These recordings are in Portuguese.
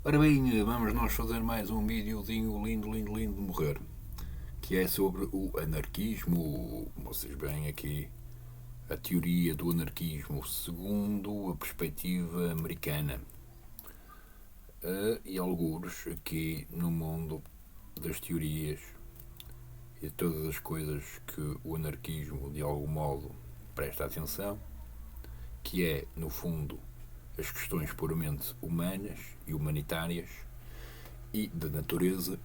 Ora bem, vamos nós fazer mais um videozinho lindo, lindo, lindo de morrer, que é sobre o anarquismo. Vocês veem aqui a teoria do anarquismo segundo a perspectiva americana. E alguns aqui no mundo das teorias e de todas as coisas que o anarquismo de algum modo presta atenção, que é, no fundo, as questões puramente humanas e humanitárias e da natureza.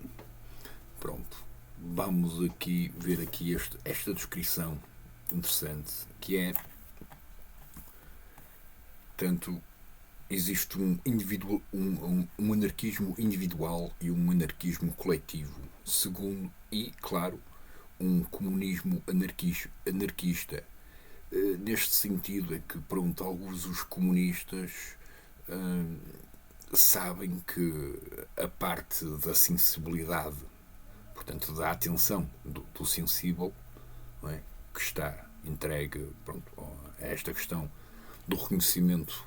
Pronto, vamos aqui ver aqui esta descrição interessante, que é, tanto existe um anarquismo individual e um anarquismo coletivo, segundo, e, claro, um comunismo anarquista. Neste sentido é que, pronto, alguns dos comunistas sabem que a parte da sensibilidade, portanto, da atenção do sensível, não é? Que está entregue, pronto, a esta questão do reconhecimento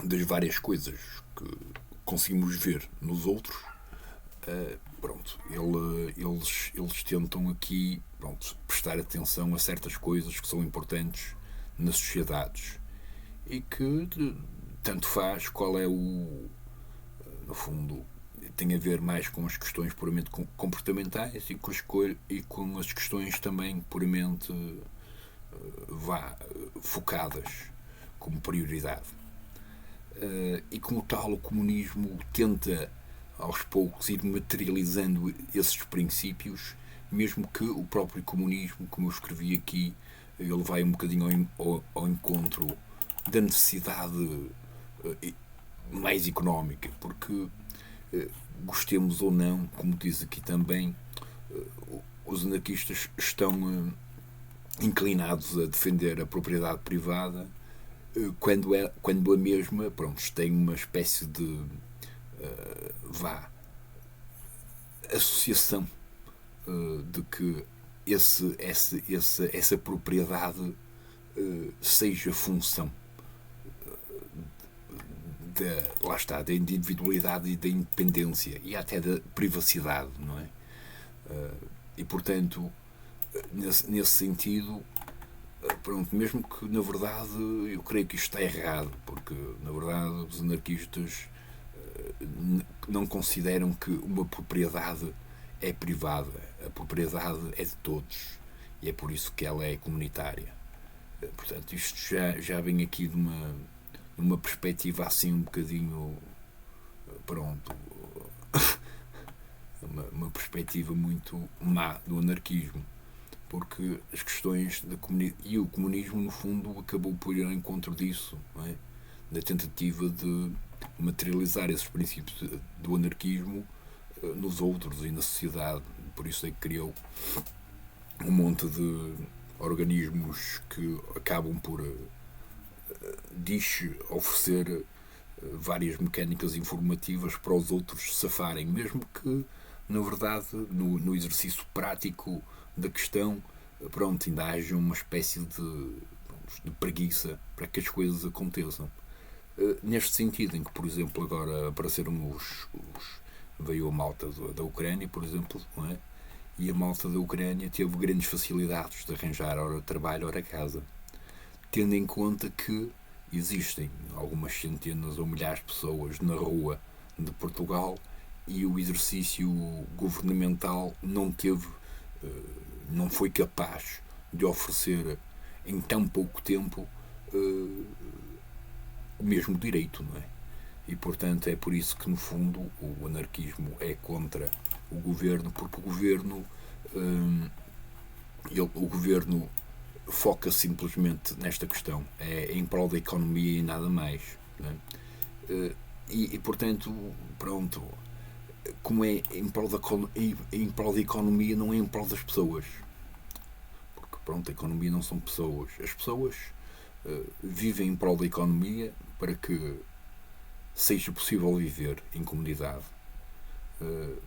das várias coisas que conseguimos ver nos outros, pronto, eles tentam aqui, pronto, prestar atenção a certas coisas que são importantes nas sociedades e que tanto faz qual é no fundo, tem a ver mais com as questões puramente comportamentais e com as questões também puramente focadas como prioridade. E como tal, o comunismo tenta aos poucos ir materializando esses princípios, mesmo que o próprio comunismo, como eu escrevi aqui, ele vai um bocadinho ao encontro da necessidade mais económica, porque gostemos ou não, como diz aqui também, os anarquistas estão inclinados a defender a propriedade privada quando a mesma, pronto, tem uma espécie de associação de que essa propriedade seja função lá está, da individualidade e da independência e até da privacidade, não é? E portanto, nesse sentido, pronto, mesmo que na verdade eu creio que isto está errado, porque na verdade os anarquistas não consideram que uma propriedade é privada, a propriedade é de todos e é por isso que ela é comunitária. Portanto, isto já vem aqui de uma perspectiva assim um bocadinho, pronto, uma perspectiva muito má do anarquismo, porque as questões da comunidade e o comunismo no fundo acabou por ir ao encontro disso, não é? Da tentativa de materializar esses princípios do anarquismo nos outros e na sociedade. Por isso é que criou um monte de organismos que acabam por oferecer várias mecânicas informativas para os outros safarem, mesmo que na verdade no exercício prático da questão, pronto, ainda haja uma espécie de preguiça para que as coisas aconteçam. Neste sentido, em que, por exemplo, agora apareceram veio a malta da Ucrânia, por exemplo, não é? E a malta da Ucrânia teve grandes facilidades de arranjar hora de trabalho, hora casa, tendo em conta que existem algumas centenas ou milhares de pessoas na rua de Portugal e o exercício governamental não foi capaz de oferecer em tão pouco tempo o mesmo direito, não é? E portanto é por isso que no fundo o anarquismo é contra o governo, porque o governo foca simplesmente nesta questão, é em prol da economia e nada mais, não é? E portanto, pronto, como é em prol da economia, não é em prol das pessoas, porque pronto, a economia não são pessoas, as pessoas vivem em prol da economia para que seja possível viver em comunidade,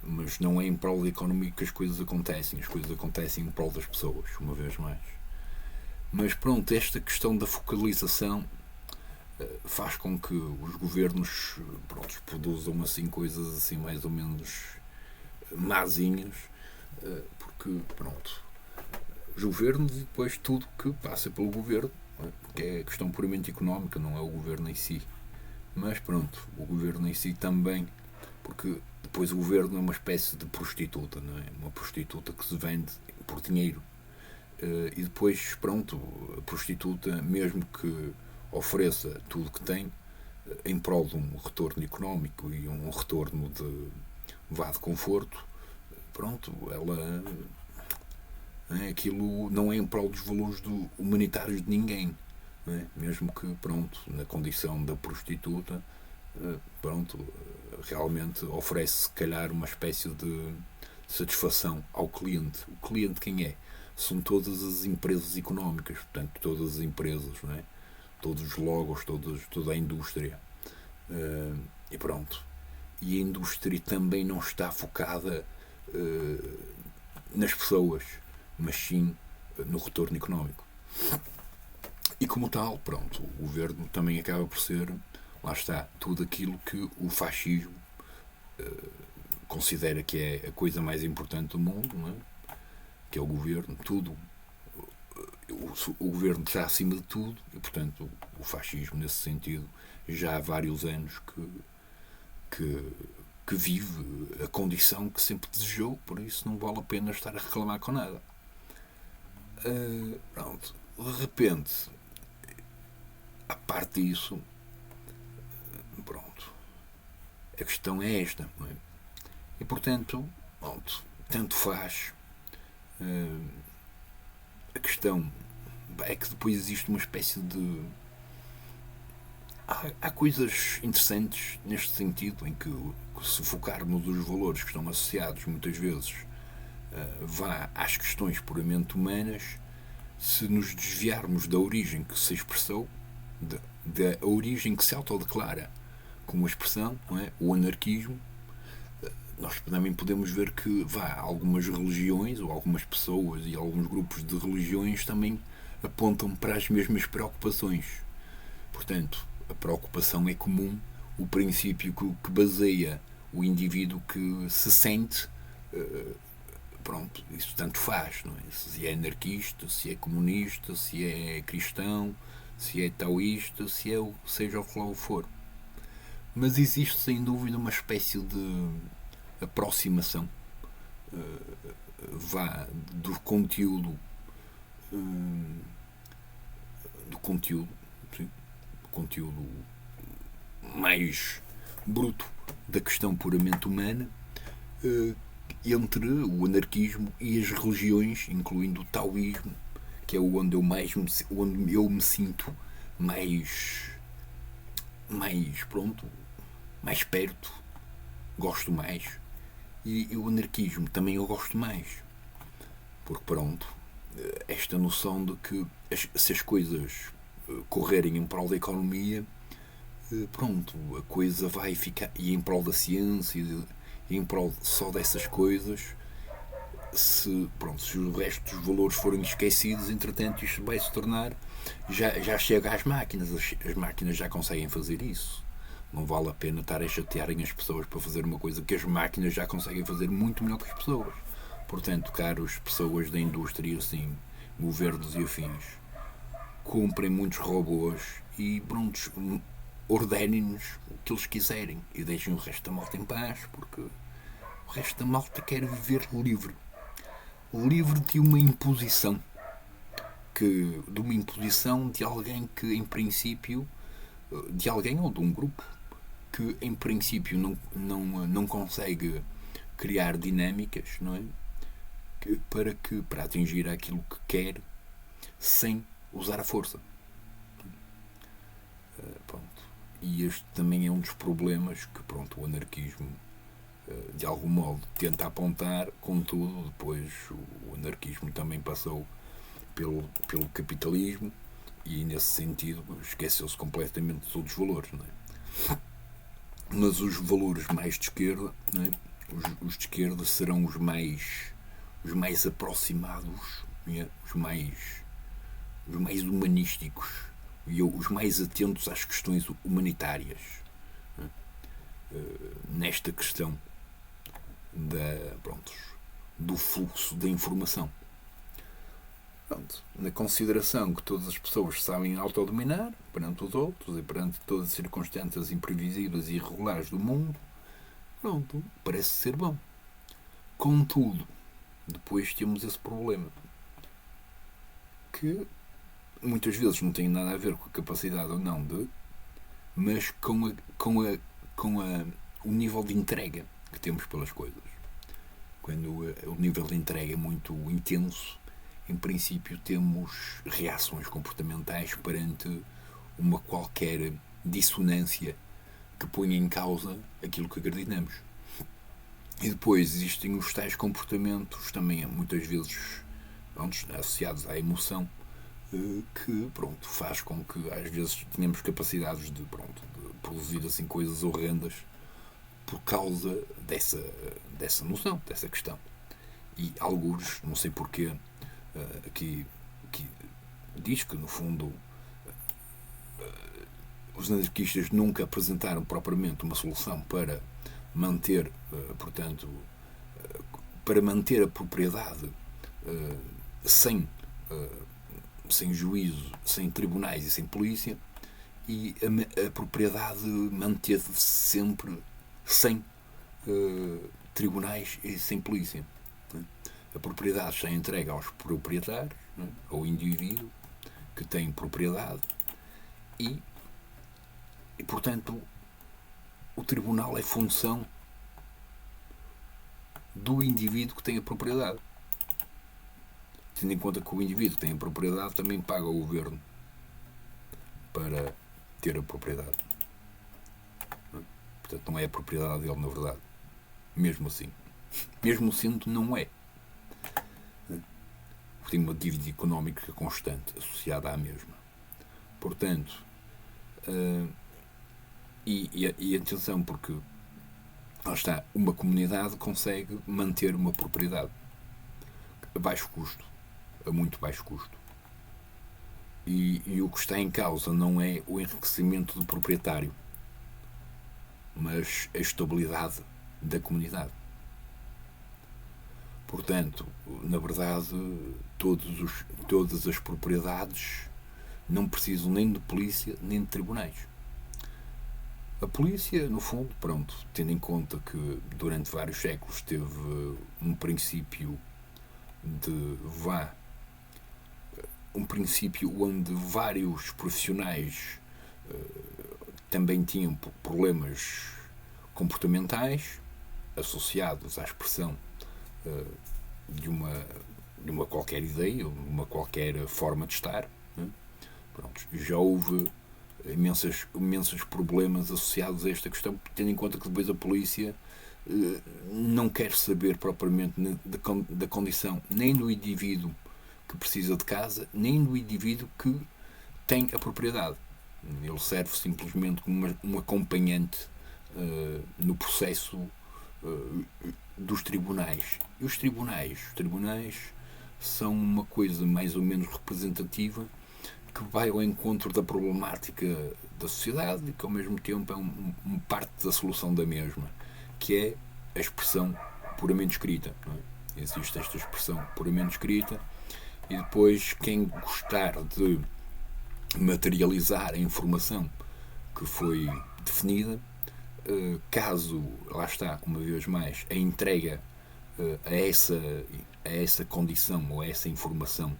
mas não é em prol da economia que as coisas acontecem em prol das pessoas, uma vez mais. Mas pronto, esta questão da focalização faz com que os governos, pronto, produzam assim coisas assim mais ou menos mazinhas, porque pronto, os governos e depois tudo que passa pelo governo, porque é questão puramente económica, não é o governo em si. Mas pronto, o governo em si também, porque depois o governo é uma espécie de prostituta, não é? Uma prostituta que se vende por dinheiro. E depois, pronto, a prostituta, mesmo que ofereça tudo que tem, em prol de um retorno económico e um retorno de conforto, pronto, ela aquilo não é em prol dos valores humanitários de ninguém, não é? Mesmo que, pronto, na condição da prostituta, pronto, realmente oferece se calhar uma espécie de satisfação ao cliente. O cliente quem é? São todas as empresas económicas, portanto, todas as empresas, não é? Todos os logos, toda a indústria. E pronto. E a indústria também não está focada nas pessoas, mas sim no retorno económico. E como tal, pronto, o governo também acaba por ser, lá está, tudo aquilo que o fascismo considera que é a coisa mais importante do mundo, não é? Que é o governo, tudo. O governo está acima de tudo e, portanto, o fascismo, nesse sentido, já há vários anos que vive a condição que sempre desejou, por isso não vale a pena estar a reclamar com nada. Pronto, de repente, a parte disso, pronto, a questão é esta, não é? E portanto, pronto, tanto faz. A questão é que depois existe uma espécie de. Há coisas interessantes neste sentido, em que se focarmos os valores que estão associados muitas vezes vá às questões puramente humanas, se nos desviarmos da origem que se expressou, da origem que se autodeclara como expressão, não é? O anarquismo, nós também podemos ver que algumas religiões ou algumas pessoas e alguns grupos de religiões também apontam para as mesmas preocupações. Portanto, a preocupação é comum, o princípio que baseia o indivíduo que se sente, pronto, isso tanto faz, não é? Se é anarquista, se é comunista, se é cristão, se é taoísta, seja o que lá for. Mas existe sem dúvida uma espécie de aproximação do conteúdo sim, do conteúdo mais bruto da questão puramente humana entre o anarquismo e as religiões, incluindo o taoísmo, que é onde eu me sinto mais pronto, mais perto, gosto mais. E o anarquismo também eu gosto mais, porque pronto, esta noção de que se as coisas correrem em prol da economia, pronto, a coisa vai ficar, e em prol da ciência e em prol só dessas coisas, se o resto dos valores forem esquecidos, entretanto isto vai se tornar, já chega às máquinas, as máquinas já conseguem fazer isso. Não vale a pena estar a chatearem as pessoas para fazer uma coisa que as máquinas já conseguem fazer muito melhor que as pessoas. Portanto, caros pessoas da indústria, assim, governos e afins, comprem muitos robôs e, pronto, ordenem-nos o que eles quiserem e deixem o resto da malta em paz, porque o resto da malta quer viver livre. Livre de uma imposição. De uma imposição de alguém que, em princípio, de alguém ou de um grupo que em princípio não consegue criar dinâmicas, não é? Para atingir aquilo que quer sem usar a força. Pronto. E este também é um dos problemas que o anarquismo de algum modo tenta apontar, contudo depois o anarquismo também passou pelo capitalismo e nesse sentido esqueceu-se completamente dos outros valores, não é? Mas os valores mais de esquerda, não é? Os de esquerda serão os mais aproximados, não é? os mais humanísticos, e os mais atentos às questões humanitárias, nesta questão do fluxo da informação. Pronto, na consideração que todas as pessoas sabem autodominar perante os outros e perante todas as circunstâncias imprevisíveis e irregulares do mundo, pronto, parece ser bom. Contudo, depois temos esse problema, que muitas vezes não tem nada a ver com a capacidade ou não mas com o nível de entrega que temos pelas coisas. Quando o nível de entrega é muito intenso, em princípio temos reações comportamentais perante uma qualquer dissonância que ponha em causa aquilo que acreditamos. E depois existem os tais comportamentos também muitas vezes associados à emoção, que faz com que às vezes tenhamos capacidades de produzir assim coisas horrendas por causa dessa noção, dessa questão. E alguns, não sei porquê, que diz que no fundo os anarquistas nunca apresentaram propriamente uma solução para manter, para manter a propriedade sem juízo, sem tribunais e sem polícia, e a propriedade manteve-se sempre sem tribunais e sem polícia. A propriedade está entregue aos proprietários, ao indivíduo que tem propriedade, e portanto o tribunal é função do indivíduo que tem a propriedade, tendo em conta que o indivíduo que tem a propriedade também paga ao governo para ter a propriedade. Portanto, não é a propriedade dele, na verdade. Mesmo assim. Mesmo sendo, não é. Tem uma dívida económica constante associada à mesma. Portanto, e atenção, porque lá está, uma comunidade consegue manter uma propriedade a baixo custo, a muito baixo custo. E o que está em causa não é o enriquecimento do proprietário, mas a estabilidade da comunidade. Portanto, na verdade, todas as propriedades não precisam nem de polícia nem de tribunais. A polícia, no fundo, tendo em conta que durante vários séculos teve um princípio onde vários profissionais também tinham problemas comportamentais associados à expressão de uma qualquer ideia, uma qualquer forma de estar. Já houve imensos problemas associados a esta questão, tendo em conta que depois a polícia não quer saber propriamente da condição nem do indivíduo que precisa de casa, nem do indivíduo que tem a propriedade. Ele serve simplesmente como um acompanhante no processo dos tribunais. E os tribunais são uma coisa mais ou menos representativa que vai ao encontro da problemática da sociedade e que ao mesmo tempo é uma parte da solução da mesma, que é a expressão puramente escrita. Não é? Existe esta expressão puramente escrita, e depois quem gostar de materializar a informação que foi definida, caso, lá está, uma vez mais, a entrega a essa condição ou a essa informação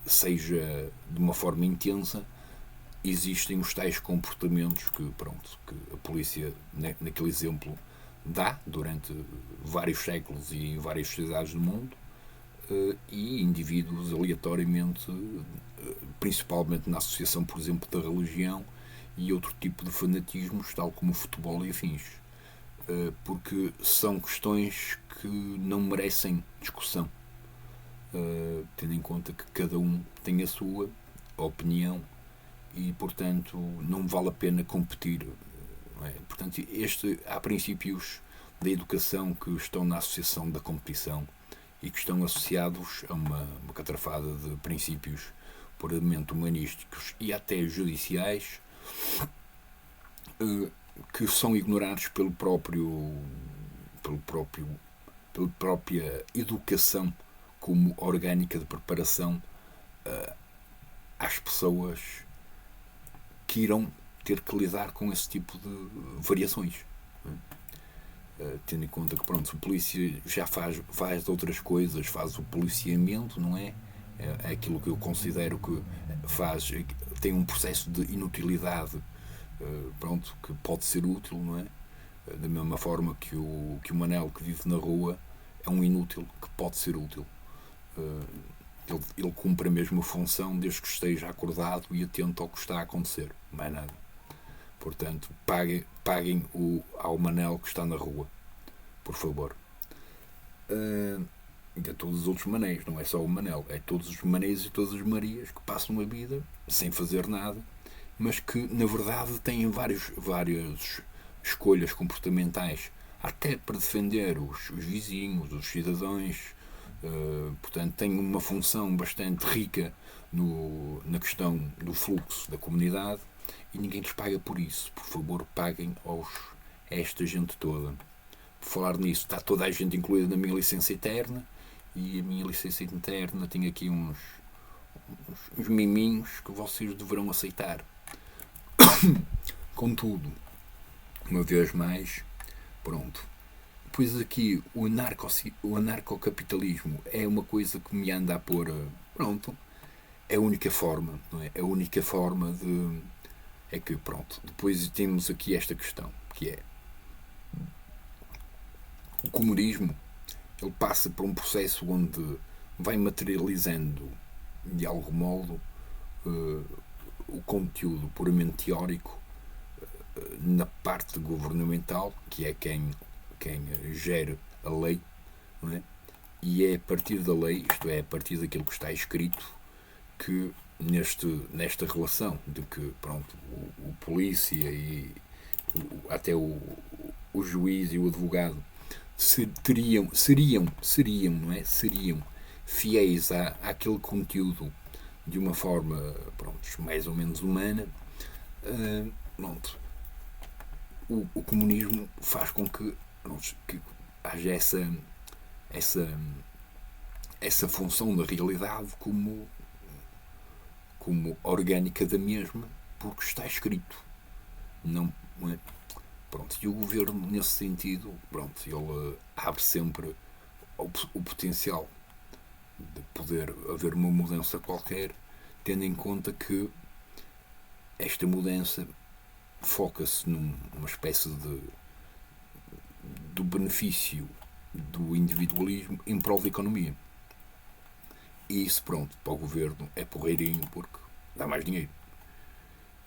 seja de uma forma intensa, existem os tais comportamentos que a polícia, naquele exemplo, dá durante vários séculos e em várias sociedades do mundo, e indivíduos aleatoriamente, principalmente na associação, por exemplo, da religião e outro tipo de fanatismos, tal como o futebol e afins, porque são questões que não merecem discussão, tendo em conta que cada um tem a sua opinião e, portanto, não vale a pena competir. Não é? Portanto, há princípios da educação que estão na associação da competição e que estão associados a uma catrafada de princípios puramente humanísticos e até judiciais, que são ignorados pela própria educação como orgânica de preparação às pessoas que irão ter que lidar com esse tipo de variações. Tendo em conta que, pronto, o polícia já faz outras coisas, faz o policiamento, não é? É aquilo que eu considero que tem um processo de inutilidade, pronto, que pode ser útil, não é? Da mesma forma que o Manel que vive na rua é um inútil que pode ser útil. Ele cumpre a mesma função desde que esteja acordado e atento ao que está a acontecer, mais nada. Portanto, paguem ao Manel que está na rua, por favor. E a todos os outros Manéis, não é só o Manel, é todos os Manéis e todas as Marias que passam a vida sem fazer nada, mas que na verdade têm várias escolhas comportamentais, até para defender os vizinhos, os cidadãos. Portanto, têm uma função bastante rica na questão do fluxo da comunidade, e ninguém lhes paga por isso. Por favor, paguem a esta gente toda. Por falar nisso, está toda a gente incluída na minha licença eterna, e a minha licença eterna tem aqui uns miminhos que vocês deverão aceitar. Contudo, uma vez mais, pronto. Pois aqui o anarcocapitalismo é uma coisa que me anda a pôr. Pronto. É a única forma, não é? A única forma de. É que, pronto. Depois temos aqui esta questão, que é. O comunismo, ele passa por um processo onde vai materializando, de algum modo, o conteúdo puramente teórico na parte governamental, que é quem gera a lei, não é? E é a partir da lei, isto é, a partir daquilo que está escrito, que nesta relação de que, pronto, o polícia e até o juiz e o advogado seriam, não é? Seriam fiéis àquele conteúdo de uma forma, pronto, mais ou menos humana. Pronto. O comunismo faz com que haja essa função da realidade como orgânica da mesma, porque está escrito. Não é? Pronto, e o governo, nesse sentido, pronto, ele abre sempre o potencial de poder haver uma mudança qualquer, tendo em conta que esta mudança foca-se numa espécie do benefício do individualismo em prol da economia. E isso, pronto, para o governo é porreirinho porque dá mais dinheiro.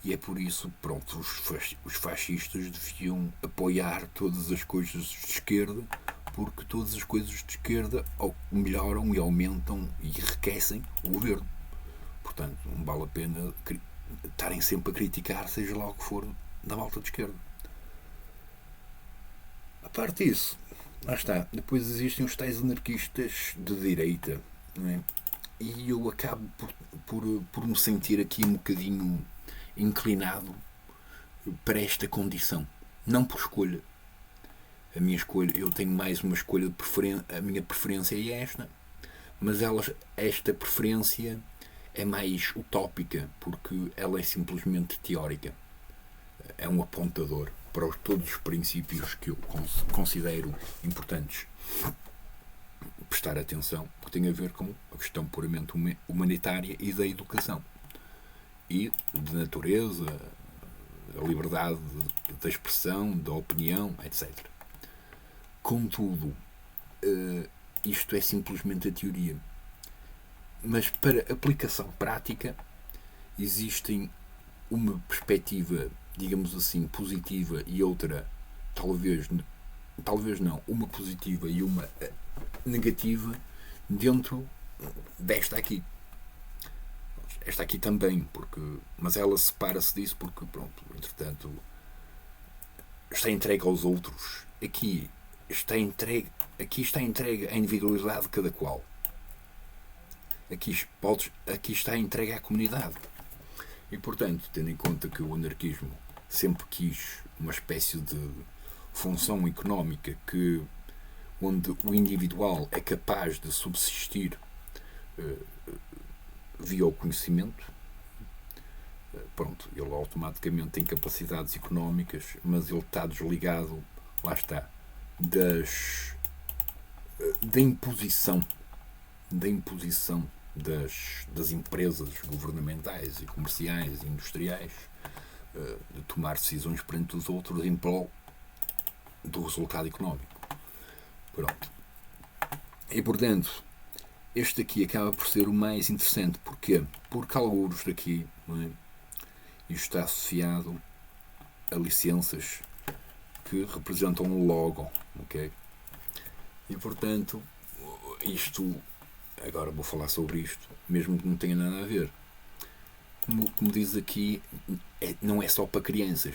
E é por isso, pronto, os fascistas deviam apoiar todas as coisas de esquerda, porque todas as coisas de esquerda melhoram e aumentam e enriquecem o governo. Portanto, não vale a pena estarem sempre a criticar, seja lá o que for, da malta de esquerda. A parte disso, lá está. Depois existem os tais anarquistas de direita, não é? E eu acabo por me sentir aqui um bocadinho inclinado para esta condição. Não por escolha. A minha escolha, eu tenho mais uma escolha de preferência, a minha preferência é esta, mas esta preferência é mais utópica, porque ela é simplesmente teórica. É um apontador para todos os princípios que eu considero importantes prestar atenção, porque tem a ver com a questão puramente humanitária e da educação. E de natureza, a liberdade da expressão, da opinião, etc. Contudo, isto é simplesmente a teoria. Mas para aplicação prática, existem uma perspectiva, digamos assim, positiva e outra, talvez não, uma positiva e uma negativa dentro desta aqui. Esta aqui também, mas ela separa-se disso porque, pronto, entretanto, está entregue aos outros. Aqui está entregue a individualidade de cada qual. aqui está entregue à comunidade. E, portanto, tendo em conta que o anarquismo sempre quis uma espécie de função económica onde o individual é capaz de subsistir via o conhecimento, pronto, ele automaticamente tem capacidades económicas, mas ele está desligado, lá está, da imposição das empresas governamentais e comerciais e industriais de tomar decisões perante os outros em prol do resultado económico. Pronto. E, portanto, este aqui acaba por ser o mais interessante. Porquê? Porque alguns daqui, não é? Isto está associado a licenças que representam um logo, ok? E, portanto, isto, agora vou falar sobre isto, mesmo que não tenha nada a ver. Como diz aqui, não é só para crianças.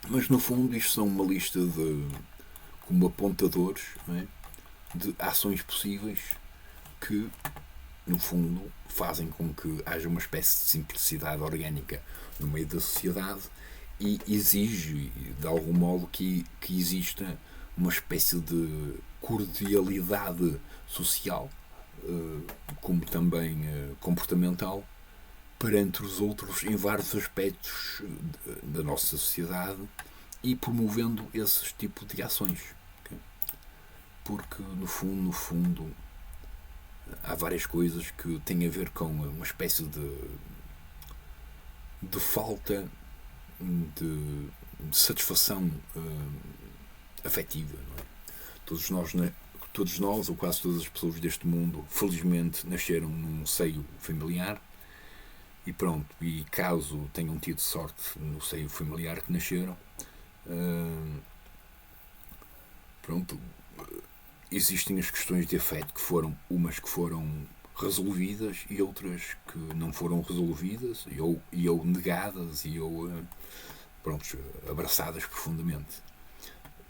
Mas, no fundo, isto são uma lista como apontadores, não é? De ações possíveis que, no fundo, fazem com que haja uma espécie de simplicidade orgânica no meio da sociedade e exige, de algum modo, que exista uma espécie de cordialidade social, como também comportamental, perante os outros em vários aspectos da nossa sociedade e promovendo esses tipos de ações. Okay? Porque, no fundo, há várias coisas que têm a ver com uma espécie de falta de satisfação afetiva. Não é? Todos nós, ou quase todas as pessoas deste mundo, felizmente nasceram num seio familiar e pronto, e caso tenham tido sorte no seio familiar que nasceram, pronto, existem as questões de afeto que foram resolvidas e outras que não foram resolvidas ou negadas ou pronto, abraçadas profundamente.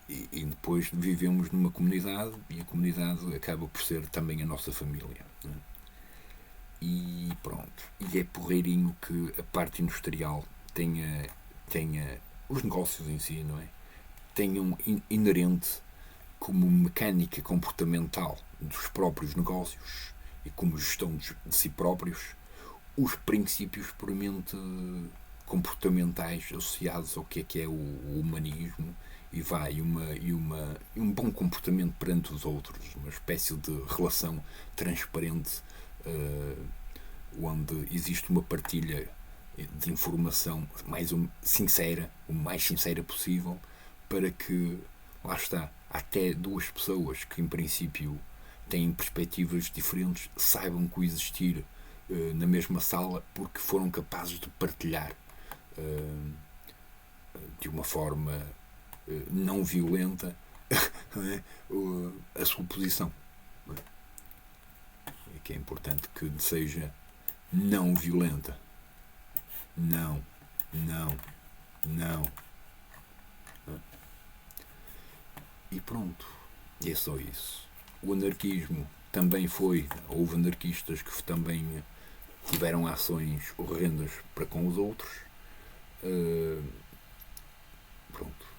E depois vivemos numa comunidade e a comunidade acaba por ser também a nossa família. Não é? E pronto. E é porreirinho que a parte industrial tenha os negócios em si, não é? Tenham inerente como mecânica comportamental dos próprios negócios e como gestão de si próprios os princípios puramente comportamentais associados ao que é o humanismo e um bom comportamento perante os outros, uma espécie de relação transparente onde existe uma partilha de informação sincera, o mais sincera possível, para que, lá está, até duas pessoas que em princípio têm perspectivas diferentes saibam coexistir na mesma sala porque foram capazes de partilhar de uma forma não violenta a sua posição. E que é importante que seja não violenta. Não. E pronto. E é só isso. O anarquismo também houve anarquistas que também tiveram ações horrendas para com os outros. Pronto.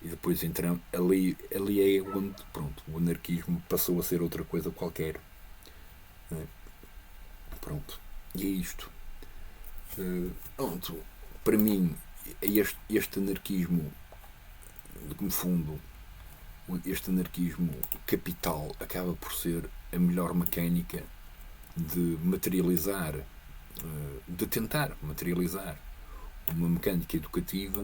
E depois entramos ali é onde pronto, o anarquismo passou a ser outra coisa qualquer. Pronto. E é isto. Pronto. Para mim, este anarquismo, de fundo, este anarquismo capital acaba por ser a melhor mecânica de materializar, de tentar materializar uma mecânica educativa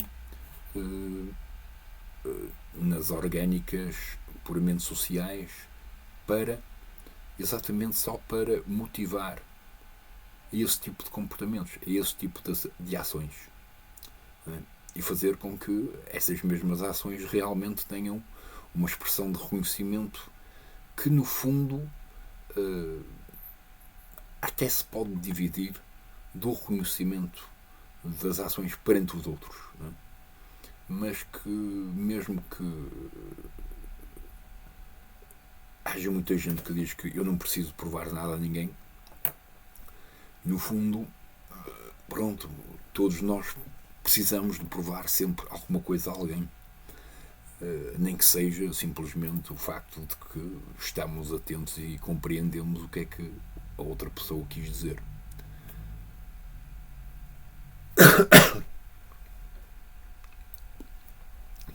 nas orgânicas puramente sociais exatamente só para motivar esse tipo de comportamentos, esse tipo de ações, e fazer com que essas mesmas ações realmente tenham uma expressão de reconhecimento que, no fundo, até se pode dividir do reconhecimento das ações perante os outros, não é? Mas que, mesmo que haja muita gente que diz que eu não preciso provar nada a ninguém. No fundo, pronto, todos nós precisamos de provar sempre alguma coisa a alguém. Nem que seja simplesmente o facto de que estamos atentos e compreendemos o que é que a outra pessoa quis dizer.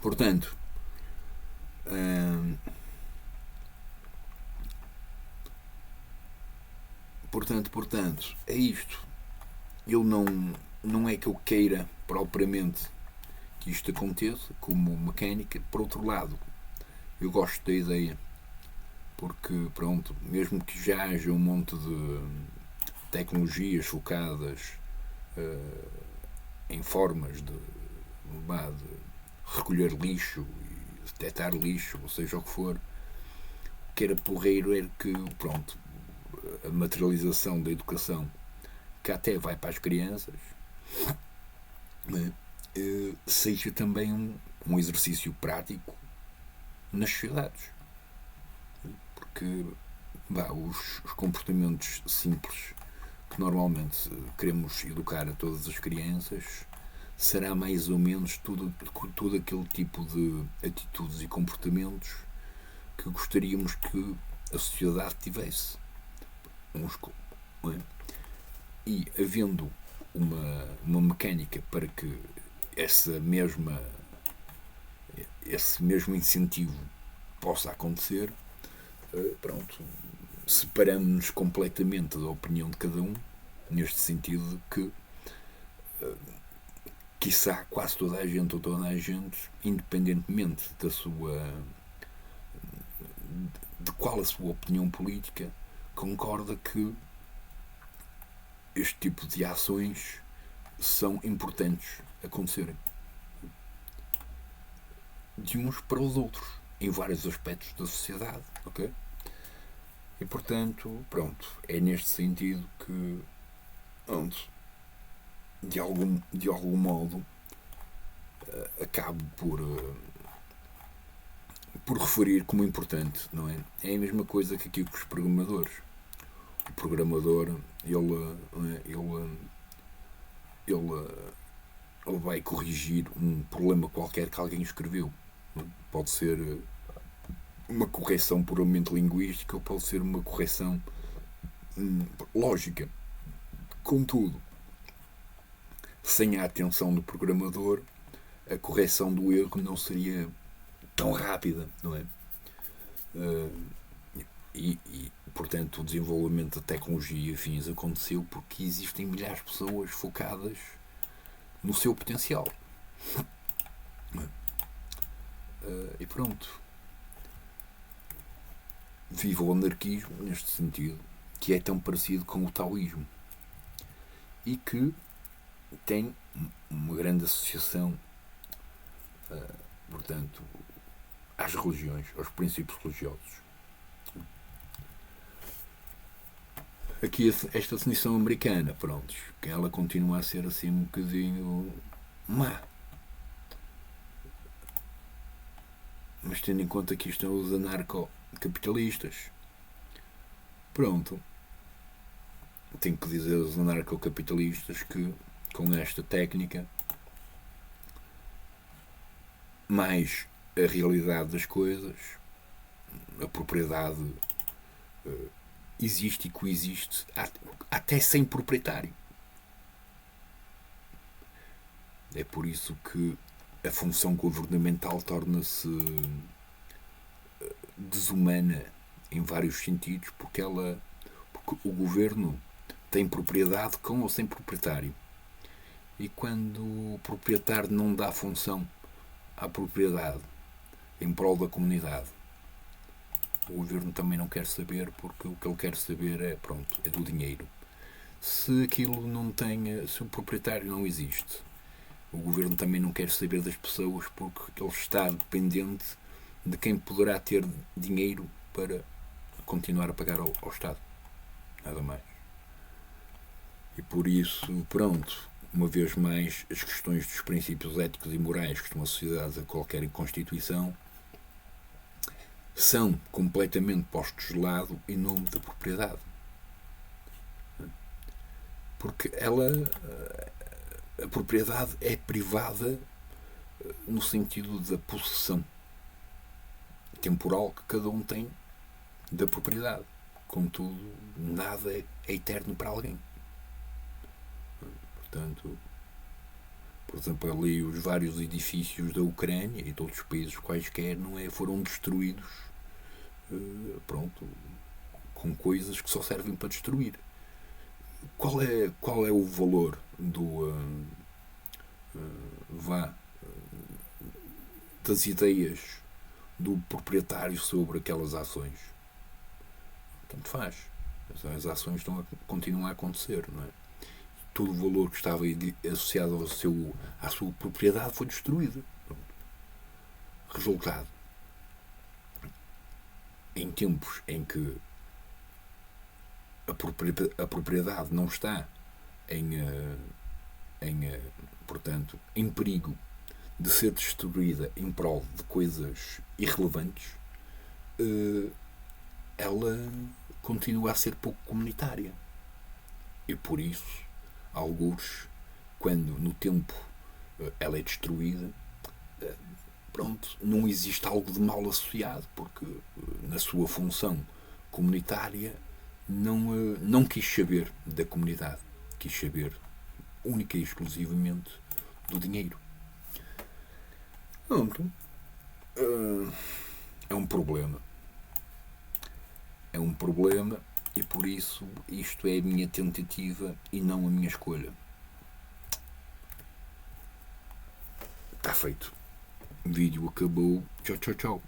Portanto, é isto. Eu não é que eu queira propriamente que isto aconteça como mecânica. Por outro lado, eu gosto da ideia, porque pronto, mesmo que já haja um monte de tecnologias focadas em formas de recolher lixo e detectar lixo, ou seja o que for, o que era porreiro era que, pronto, a materialização da educação, que até vai para as crianças, seja também um exercício prático nas sociedades. Porque os comportamentos simples que normalmente queremos educar a todas as crianças será mais ou menos todo aquele tipo de atitudes e comportamentos que gostaríamos que a sociedade tivesse. E havendo uma mecânica para que esse mesmo incentivo possa acontecer, pronto, separamos-nos completamente da opinião de cada um, neste sentido de que quiçá quase toda a gente ou toda a gente, independentemente de qual a sua opinião política, concorda que este tipo de ações são importantes acontecerem de uns para os outros em vários aspectos da sociedade, ok? E portanto, pronto, é neste sentido que, de algum modo, acabo por referir como importante, não é? É a mesma coisa que aqui com os programadores. O programador, ele vai corrigir um problema qualquer que alguém escreveu. Pode ser uma correção puramente linguística ou pode ser uma correção lógica. Contudo, sem a atenção do programador, a correção do erro não seria tão rápida, não é? Portanto, o desenvolvimento da tecnologia e afins aconteceu porque existem milhares de pessoas focadas no seu potencial. E pronto. Viva o anarquismo neste sentido, que é tão parecido com o taoísmo e que tem uma grande associação, portanto, às religiões, aos princípios religiosos. Aqui esta definição americana, pronto, que ela continua a ser assim um bocadinho má. Mas tendo em conta que isto é os anarcocapitalistas, pronto, tenho que dizer aos anarcocapitalistas que com esta técnica, mais a realidade das coisas, a propriedade existe e coexiste até sem proprietário. É por isso que a função governamental torna-se desumana em vários sentidos, porque o governo tem propriedade com ou sem proprietário. E quando o proprietário não dá função à propriedade em prol da comunidade, o governo também não quer saber, porque o que ele quer saber é do dinheiro. Se aquilo não tem, se o proprietário não existe, o governo também não quer saber das pessoas, porque ele está dependente de quem poderá ter dinheiro para continuar a pagar ao Estado. Nada mais. E por isso, pronto, uma vez mais, as questões dos princípios éticos e morais que estão associadas a qualquer Constituição são completamente postos de lado em nome da propriedade. Porque a propriedade é privada no sentido da possessão temporal que cada um tem da propriedade. Contudo, nada é eterno para alguém. Portanto, por exemplo, ali os vários edifícios da Ucrânia e de outros países quaisquer foram destruídos com coisas que só servem para destruir. Qual é o valor das ideias do proprietário sobre aquelas ações? Tanto faz. As ações continuam a acontecer, não é? Todo o valor que estava associado à sua propriedade foi destruído. Resultado: em tempos em que a propriedade não está portanto, em perigo de ser destruída em prol de coisas irrelevantes, ela continua a ser pouco comunitária. E por isso, algures, quando no tempo ela é destruída, não existe algo de mal associado, porque na sua função comunitária não quis saber da comunidade, quis saber única e exclusivamente do dinheiro. É um problema. É um problema e por isso isto é a minha tentativa e não a minha escolha. Está feito. O vídeo acabou. Tchau, tchau, tchau.